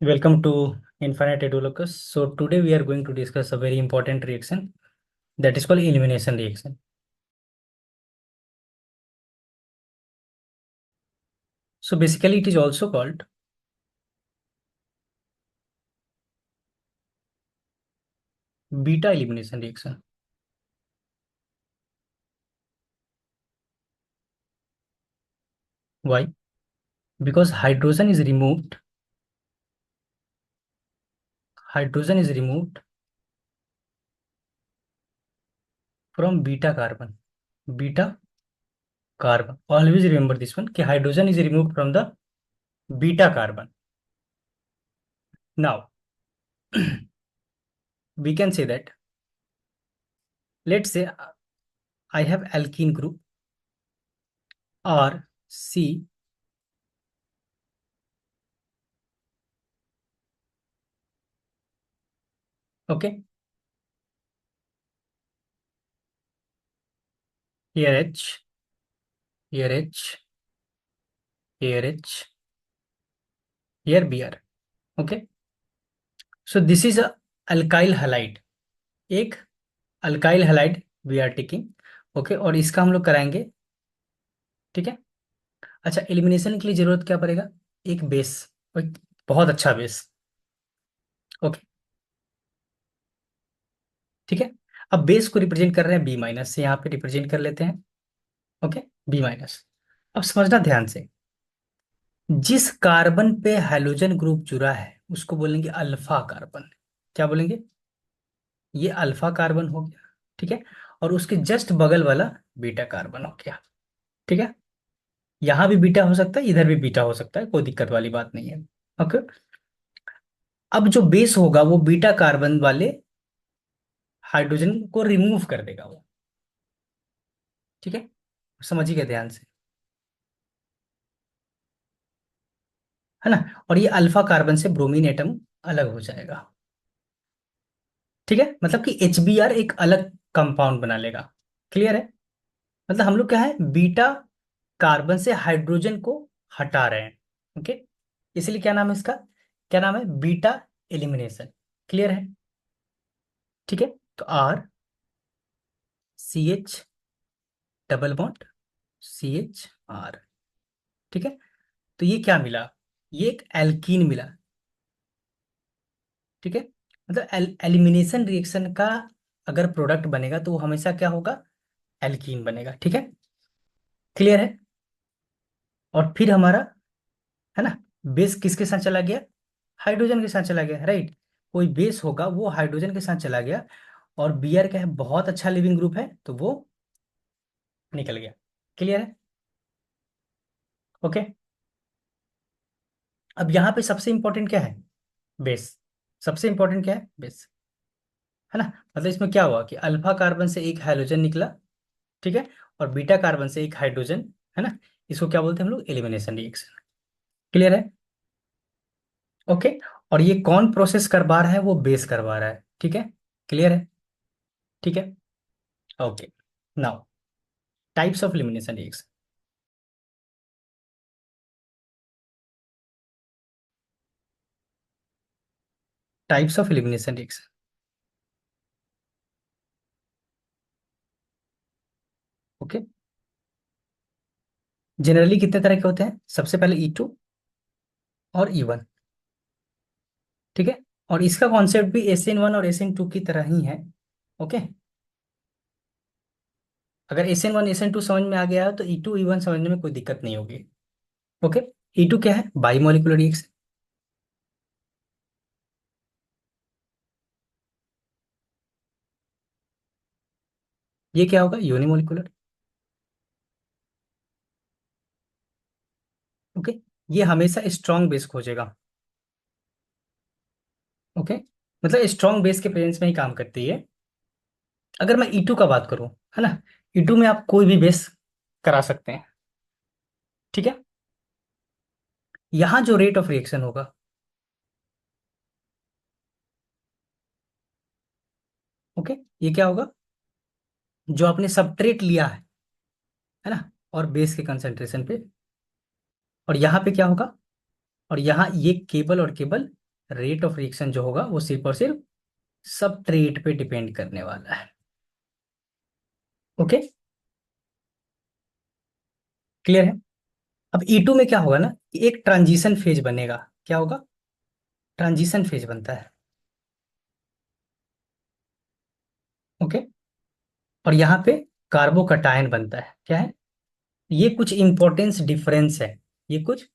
Welcome to Infinite Edulocus. So today we are going to discuss a very important reaction that is called elimination reaction. So basically it is also called beta elimination reaction. Why? Because hydrogen is removed from beta carbon. Beta carbon. Always remember this one. कि hydrogen is removed from the beta carbon. Now we can say that let's say I have alkene group R C. Okay, here H, here H, here H, here Br. Okay, so this is a alkyl halide. एक alkyl halide we are taking. Okay, और इसका हम लोग कराएंगे. ठीक है. अच्छा, elimination के लिए जरूरत क्या पड़ेगा? एक बेस, एक बहुत अच्छा बेस. ओके, ठीक है. अब बेस को रिप्रेजेंट कर रहे हैं बी माइनस से, यहाँ पे रिप्रेजेंट कर लेते हैं. Okay, B minus. अब समझना ध्यान से, जिस कार्बन पे हाइड्रोजन ग्रुप जुड़ा है उसको बोलेंगे अल्फा कार्बन. क्या बोलेंगे? ये अल्फा कार्बन हो गया. ठीक है. और उसके जस्ट बगल वाला बीटा कार्बन हो गया. ठीक है. यहाँ भी बीटा हो सकता है, इधर भी बीटा हो सकता है, कोई दिक्कत वाली बात नहीं है. ओके. अब जो बेस होगा वो बीटा कार्बन वाले हाइड्रोजन को रिमूव कर देगा वो. ठीक है. समझिएगा ध्यान से, है ना. और ये अल्फा कार्बन से ब्रोमीन एटम अलग हो जाएगा. ठीक है. मतलब कि HBr एक अलग कंपाउंड बना लेगा. क्लियर है? मतलब हम लोग क्या है, बीटा कार्बन से हाइड्रोजन को हटा रहे हैं. ओके. इसलिए क्या नाम है इसका? क्या नाम है? Beta elimination. क्लियर है? ठीक है. तो RCH डबल बॉन्ड CHR. ठीक है. तो ये क्या मिला? ये एक एल्कीन मिला. ठीक है. मतलब एलिमिनेशन रिएक्शन का अगर प्रोडक्ट बनेगा तो वो हमेशा क्या होगा? एल्कीन बनेगा. ठीक है. क्लियर है? और फिर हमारा, है ना, बेस किसके साथ चला गया? हाइड्रोजन के साथ चला गया. राइट. कोई बेस होगा वो हाइड्रोजन के साथ चला गया, और Br क्या है, बहुत अच्छा लिविंग ग्रुप है, तो वो निकल गया. क्लियर है? ओके. अब यहाँ पे सबसे इंपॉर्टेंट क्या है? बेस. सबसे इंपॉर्टेंट क्या है? बेस. है ना. मतलब इसमें क्या हुआ कि अल्फा कार्बन से एक हाइड्रोजन निकला. ठीक है. और बीटा कार्बन से एक हाइड्रोजन. है ना. इसको क्या बोलते हैं हम लोग? Elimination reaction. क्लियर है? ओके. और ये कौन प्रोसेस करवा रहा है? वो बेस करवा रहा है. ठीक है. क्लियर है? ठीक है. Okay. Now, types of elimination reaction. Types of elimination reaction. Okay. Generally कितने तरह के होते हैं? सबसे पहले E2 और E1. ठीक है. और इसका कॉन्सेप्ट भी SN1 और SN2 की तरह ही है. ओके. अगर SN1 SN2 समझ में आ गया है तो E2 E1 समझने में कोई दिक्कत नहीं होगी. ओके. E2 क्या है? बाइमोलिकुलर रिएक्शन. ये क्या होगा? यूनिमोलिकुलर. ओके. ये हमेशा स्ट्रॉन्ग बेस खोजेगा. ओके. मतलब स्ट्रॉन्ग बेस के प्रेजेंस में ही काम करती है. अगर मैं E2 का बात करूं, है ना, E2 में आप कोई भी बेस करा सकते हैं. ठीक है. यहां जो रेट ऑफ रिएक्शन होगा, ओके, ये क्या होगा? जो आपने सबट्रेट लिया है ना, और बेस के कंसेंट्रेशन पे, और यहाँ पे क्या होगा? और यहाँ ये केबल और केबल रेट ऑफ रिएक्शन जो होगा वो सिर्फ और सिर्फ सबट्रेट पे डिपेंड करने वाला है। ओके, क्लियर है। अब E2 में क्या होगा ना, कि एक ट्रांजिशन फेज बनेगा। क्या होगा? ट्रांजिशन फेज बनता है। ओके, और यहाँ पे कार्बोकटायन बनता है। क्या है? ये कुछ इंपॉर्टेंस डिफरेंस है, ये कुछ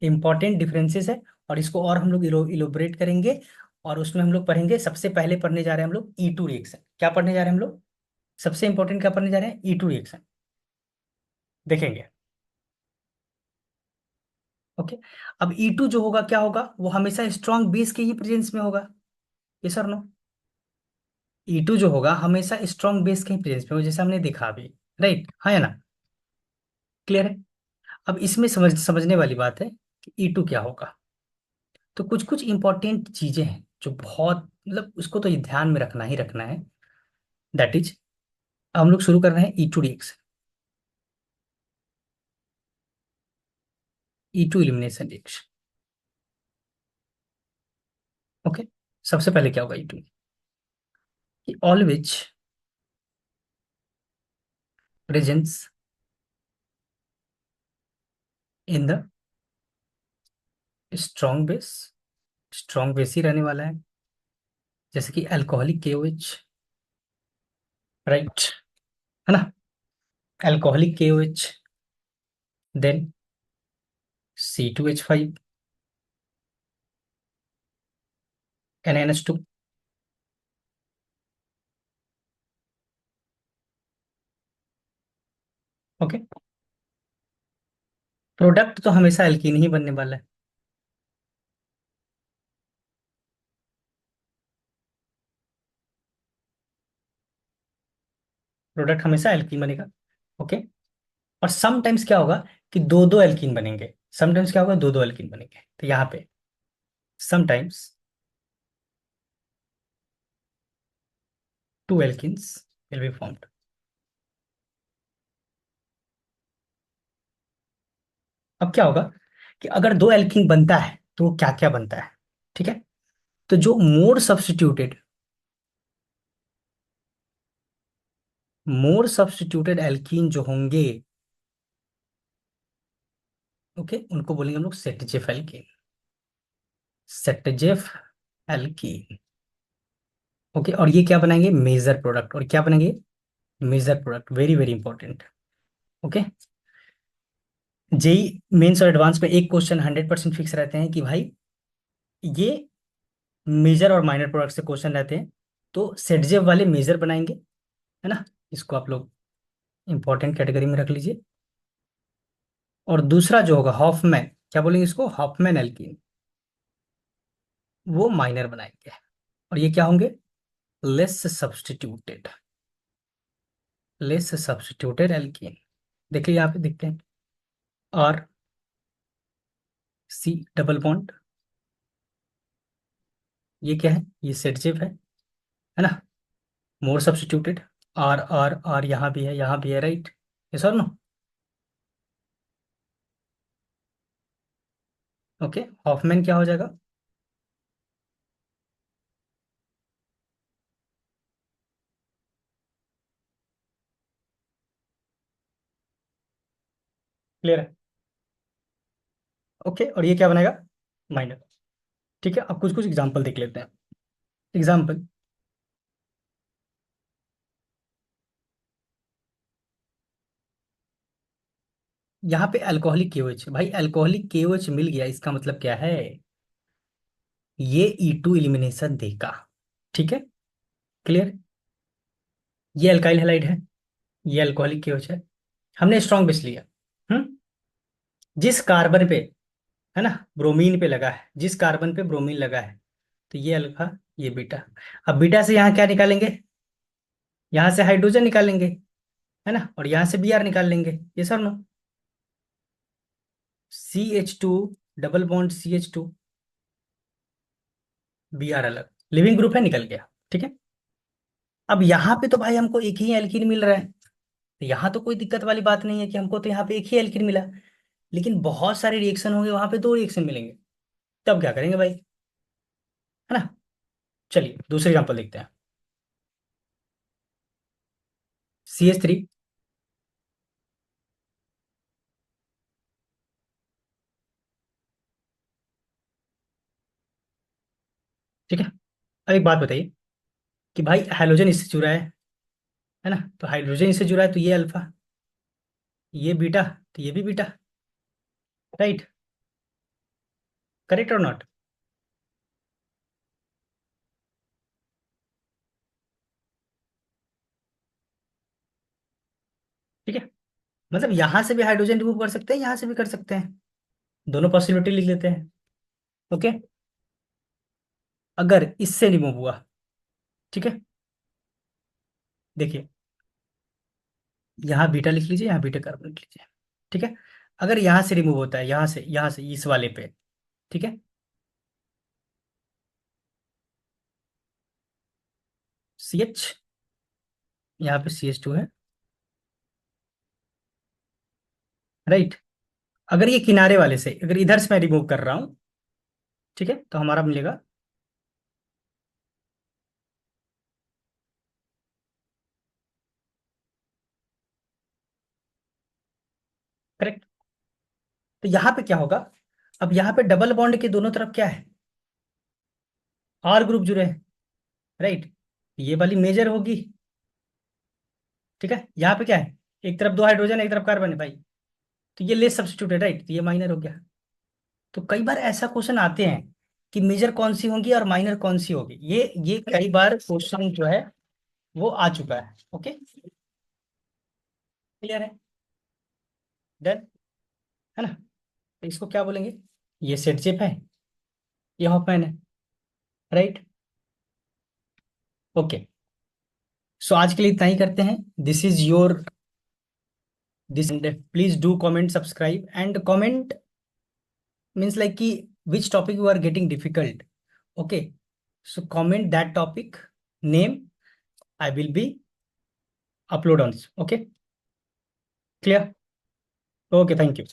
इंपॉर्टेंट डिफरेंसेस है, और इसको और हम लोग इलोबरेट करेंगे। और उसमें हम लोग पढ़ेंगे, सबसे पहले पढ़ने जा रहे हैं हम लोग E2 रिएक्शन। क्या पढ़ने जा रहे हैं हम लोग? सबसे इंपॉर्टेंट क्या पढ़ने जा रहे हैं? E2 रिएक्शन देखेंगे। ओके, अब E2 जो होगा क्या होगा, वो हमेशा स्ट्रॉन्ग बेस के ही प्रेजेंस में होगा। ये सर नो, E2 जो होगा हमेशा स्ट्रॉन्ग बेस के ही प्रेजेंस में होगा, जैसे हमने देखा अभी। राइट, हाँ या ना? क्लियर है। अब इसमें समझने वाली बात है कि E2 क्या होगा। तो कुछ कुछ इंपॉर्टेंट चीजें हैं जो बहुत, मतलब उसको तो ध्यान में रखना ही रखना है। दैट इज, हम लोग शुरू कर रहे हैं E2 reaction. E2 elimination reaction. Okay, सबसे पहले क्या होगा E2, always presence in the strong base. Strong base ही रहने वाला है, जैसे कि अल्कोहलिक KOH। राइट, है ना? Alcoholic KOH, then C2H5, NaNH2। Okay, product तो हमेशा एल्कीन ही बनने वाला है। प्रोडक्ट हमेशा एल्कीन बनेगा। ओके, और समटाइम्स क्या होगा कि दो दो एल्कीन बनेंगे। समटाइम्स क्या होगा, दो दो एल्कीन बनेंगे। तो यहाँ पे sometimes two alkenes will be formed. अब क्या होगा कि अगर दो एल्कीन बनता है तो वो क्या क्या बनता है? ठीक है, तो जो मोर सब्स्टिट्यूटेड एल्कीन जो होंगे, ओके, उनको बोलेंगे हम लोग Saytzeff alkene. Saytzeff alkene. Okay, और ये क्या बनाएंगे? Major product. और क्या बनेंगे? Major product, very very important. Okay, JEE mains और एडवांस में एक क्वेश्चन 100% फिक्स रहते हैं कि भाई ये मेजर और माइनर प्रोडक्ट से क्वेश्चन रहते हैं, तो सेटजेफ वाले मेजर बनाएंगे। है ना? इसको आप लोग इंपॉर्टेंट कैटेगरी में रख लीजिए। और दूसरा जो होगा हॉफमैन, क्या बोलेंगे इसको? हॉफमैन एल्कीन, वो माइनर बनाएंगे। और ये क्या होंगे? Less substituted, alkene. देखिए यहाँ पे दिखते हैं, और C डबल बॉन्ड, ये क्या है? ये सेटजेफ है ना? More substituted, R R R यहाँ भी है, यहाँ भी है। राइट, ये सर नो। ओके, हॉफमैन क्या हो जाएगा? क्लियर है। ओके, और ये क्या बनेगा? माइनर। ठीक है, अब कुछ कुछ एग्जांपल देख लेते हैं। एग्जांपल, यहाँ पे अल्कोहलिक KOH, भाई अल्कोहलिक KOH मिल गया, इसका मतलब क्या है? ये E2 इलिमिनेशन देगा। ठीक है, क्लियर। ये अल्काइल हैलाइड है, ये अल्कोहलिक KOH है। हमने स्ट्रॉन्ग बेस लिया। हम्म, जिस कार्बन पे, है ना, ब्रोमीन पे लगा है, जिस कार्बन पे ब्रोमीन लगा है, तो ये अल्फा, ये बीटा। अब बीटा से यहाँ क्या निकालेंगे? यहाँ से हाइड्रोजन निकालेंगे, है ना, और यहाँ से Br निकाल लेंगे। ये sir no, CH2 double bond CH2, Br अलग, लिविंग ग्रुप है, निकल गया। ठीक है, अब यहाँ पे तो भाई हमको एक ही एल्कीन मिल रहा है, तो यहाँ तो कोई दिक्कत वाली बात नहीं है कि हमको तो यहाँ पे एक ही एल्कीन मिला। लेकिन बहुत सारे रिएक्शन होंगे, वहां पे दो रिएक्शन मिलेंगे, तब क्या करेंगे भाई? है ना। चलिए दूसरे एग्जांपल देखते हैं। CH3। ठीक है। अब एक बात बताइए कि भाई हाइड्रोजन इससे जुड़ा है ना, तो हाइड्रोजन इससे जुड़ा है तो ये अल्फा, ये बीटा, तो ये भी बीटा। राइट। करेक्ट और नॉट? ठीक है। मतलब यहां से भी हाइड्रोजन रिमूव कर सकते हैं, यहां से भी कर सकते हैं, दोनों पॉसिबिलिटी लिख लेते हैं। ओके। अगर इससे रिमूव हुआ, ठीक है, देखिए यहाँ बीटा लिख लीजिए, यहाँ बीटा कार्बन लिख लीजिए। ठीक है। अगर यहाँ से रिमूव होता है, यहाँ से इस वाले पे, ठीक है, CH, यहाँ पे CH2 है। राइट। अगर ये किनारे वाले से, अगर इधर से मैं रिमूव कर रहा हूँ, ठीक है, तो हमारा मिलेगा। करेक्ट। तो यहाँ पे क्या होगा, अब यहाँ पे डबल बॉन्ड के दोनों तरफ क्या है, R ग्रुप जुड़े हैं। राइट। ये वाली मेजर होगी। ठीक है। यहाँ पे क्या है, एक तरफ दो हाइड्रोजन, एक तरफ कार्बन है भाई, तो ये लेस सब्स्टिट्यूट है। राइट, तो ये माइनर हो गया। तो कई बार ऐसा क्वेश्चन आते हैं कि मेजर कौन सी होंगी और माइनर कौन सी होगी, ये कई बार क्वेश्चन जो है वो आ चुका है। ओके। क्लियर है? डन। है ना। तो इसको क्या बोलेंगे, ये सेट शेप है, ये हॉफमैन है। राइट। ओके। सो आज के लिए इतना ही करते हैं। This is your this, please do comment, subscribe and comment, means like कि which topic you are getting difficult. Okay. So comment that topic name, I will be upload on this. Okay. Clear? Okay, thank you.